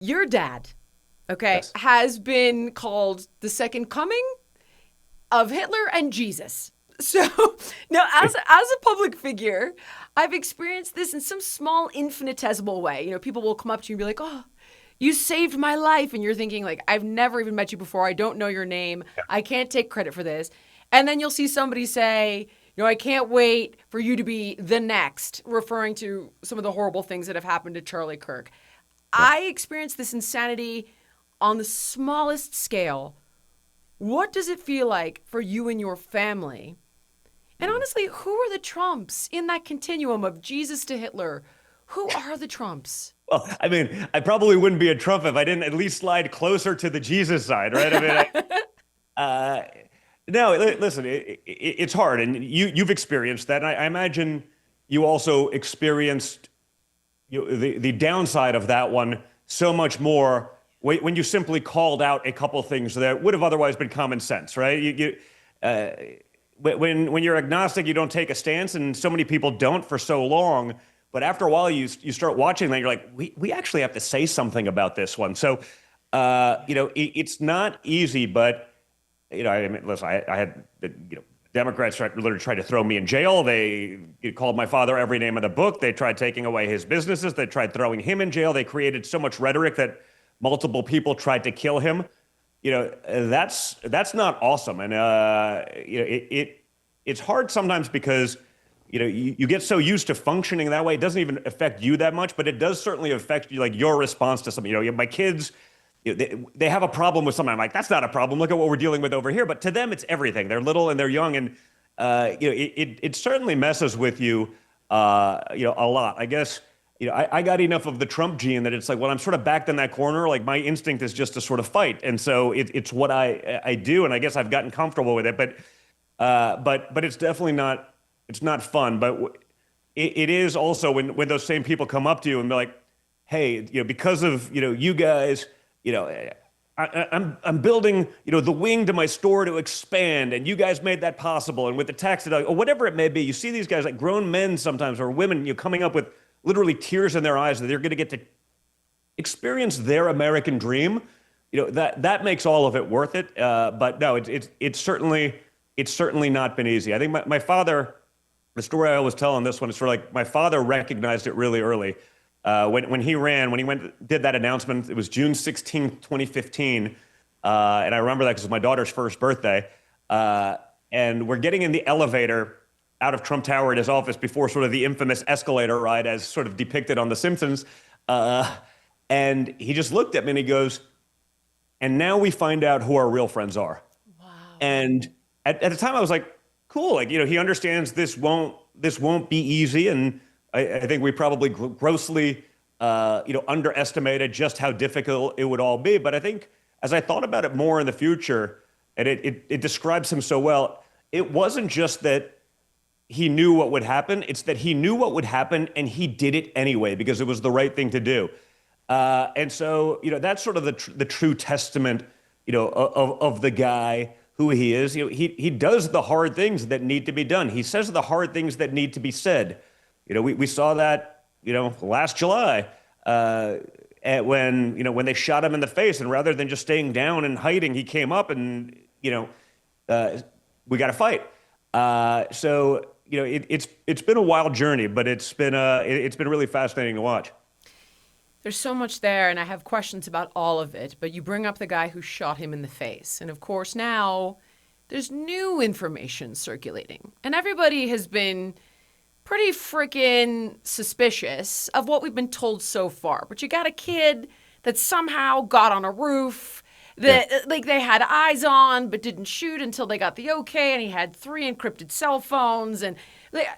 Your dad, okay, Yes. has been called the second coming of Hitler and Jesus. So now, as a public figure, I've experienced this in some small infinitesimal way. People will come up to you and be like, "Oh, you saved my life," and you're thinking like, "I've never even met you before. I don't know your name. I can't take credit for this." And then you'll see somebody say, "I can't wait for you to be the next," referring to some of the horrible things that have happened to Charlie Kirk. Yeah. I experienced this insanity on the smallest scale. What does it feel like for you and your family? And Mhm. honestly, who are the Trumps in that continuum of Jesus to Hitler? Who are the Trumps? Well, I mean, I probably wouldn't be a Trump if I didn't at least slide closer to the Jesus side, right? I mean, uh, no, listen, it's hard, and you've experienced that. And I imagine you also experienced the downside of that one so much more when you simply called out a couple things that would have otherwise been common sense, right? Uh, when you're agnostic, you don't take a stance, and so many people don't for so long. But after a while, you start watching that, you're like, we actually have to say something about this one. So, it's not easy, but I mean, listen, I had, Democrats literally tried to throw me in jail. They called my father every name in the book. They tried taking away his businesses. They tried throwing him in jail. They created so much rhetoric that multiple people tried to kill him. That's not awesome. And it's hard sometimes because you get so used to functioning that way. It doesn't even affect you that much, but it does certainly affect you, like your response to something. My kids, they have a problem with something. I'm like, that's not a problem. Look at what we're dealing with over here. But to them, it's everything. They're little and they're young, and it certainly messes with you, a lot. I guess I got enough of the Trump gene that it's like, when I'm sort of backed in that corner, like my instinct is just to sort of fight, and so it's what I do, and I guess I've gotten comfortable with it. But it's definitely not, it's not fun. But it is also when those same people come up to you and be like, hey, because of you guys, you know, I'm building the wing to my store to expand, and you guys made that possible. And with the tax or whatever it may be, you see these guys, like grown men sometimes or women, coming up with literally tears in their eyes that they're going to get to experience their American dream. That makes all of it worth it. But no, it's certainly not been easy. I think my father, the story I always tell on this one is sort of like my father recognized it really early. When he ran, when he did that announcement, it was June 16th, 2015. And I remember that because it was my daughter's first birthday. Uh, and we're getting in the elevator out of Trump Tower at his office before sort of the infamous escalator ride as sort of depicted on The Simpsons. Uh, and he just looked at me and he goes, and now we find out who our real friends are. Wow. And at the time, I was like, cool. Like, he understands this won't be easy, and I think we probably grossly, underestimated just how difficult it would all be. But I think as I thought about it more in the future, and it describes him so well, it wasn't just that he knew what would happen; it's that he knew what would happen, and he did it anyway because it was the right thing to do. And so, that's sort of the true testament, of the guy who he is. He does the hard things that need to be done. He says the hard things that need to be said. We saw that, last July, when they shot him in the face, and rather than just staying down and hiding, he came up and, uh, we got to fight. So, it's been a wild journey, but it's been really fascinating to watch. There's so much there, and I have questions about all of it. But you bring up the guy who shot him in the face. And of course, now there's new information circulating. And everybody has been pretty freaking suspicious of what we've been told so far. But you got a kid that somehow got on a roof Yeah. that like they had eyes on but didn't shoot until they got the okay, and he had three encrypted cell phones. And like,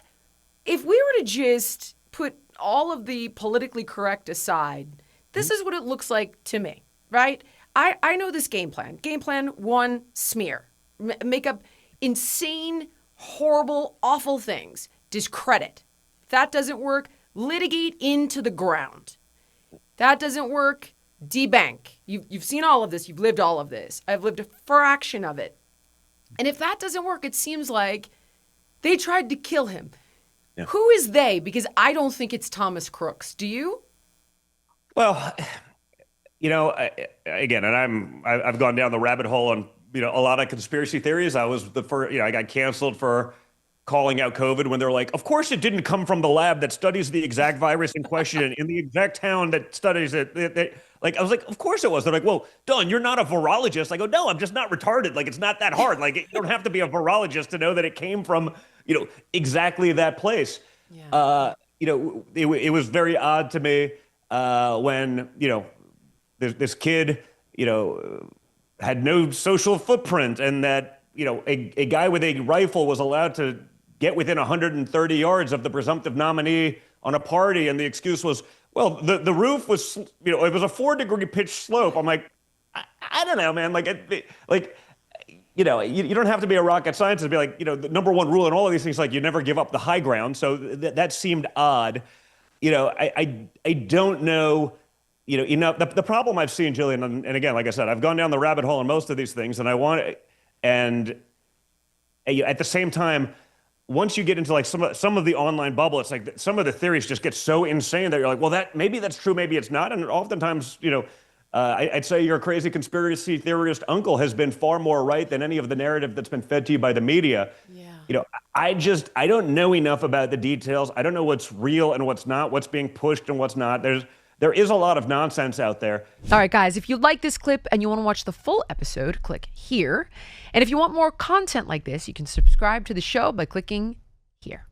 if we were to just put all of the politically correct aside, this is what it looks like to me, right? I know this game plan. Game plan one, smear. Make up insane, horrible, awful things. Discredit. If that doesn't work, litigate into the ground. That doesn't work, debank. You've seen all of this. You've lived all of this. I've lived a fraction of it. And if that doesn't work, it seems like they tried to kill him. Yeah. Who is they? Because I don't think it's Thomas Crooks. Do you? Well, Again, and I've gone down the rabbit hole on, a lot of conspiracy theories. I was the first, I got canceled for calling out COVID when they're like, of course it didn't come from the lab that studies the exact virus in question in the exact town that studies it. Like, I was like, of course it was. They're like, well, Don, you're not a virologist. I go, no, I'm just not retarded. Like, it's not that hard. Like, you don't have to be a virologist to know that it came from, exactly that place. Yeah. It was very odd to me when, this kid, had no social footprint, and that, a guy with a rifle was allowed to get within 130 yards of the presumptive nominee on a party, and the excuse was, well, the roof was, it was a 4-degree pitch slope. I'm like, I don't know, man. You don't have to be a rocket scientist to be like, the number one rule in all of these things, like, you never give up the high ground. So that seemed odd. I don't know. The problem I've seen, Jillian, and again, like I said, I've gone down the rabbit hole on most of these things, and at the same time, once you get into like some of the online bubble, it's like some of the theories just get so insane that you're like, well, maybe that's true, maybe it's not. And oftentimes, I'd say your crazy conspiracy theorist uncle has been far more right than any of the narrative that's been fed to you by the media. Yeah. I don't know enough about the details. I don't know what's real and what's not, what's being pushed and what's not. There is a lot of nonsense out there. All right, guys, if you like this clip and you want to watch the full episode, click here. And if you want more content like this, you can subscribe to the show by clicking here.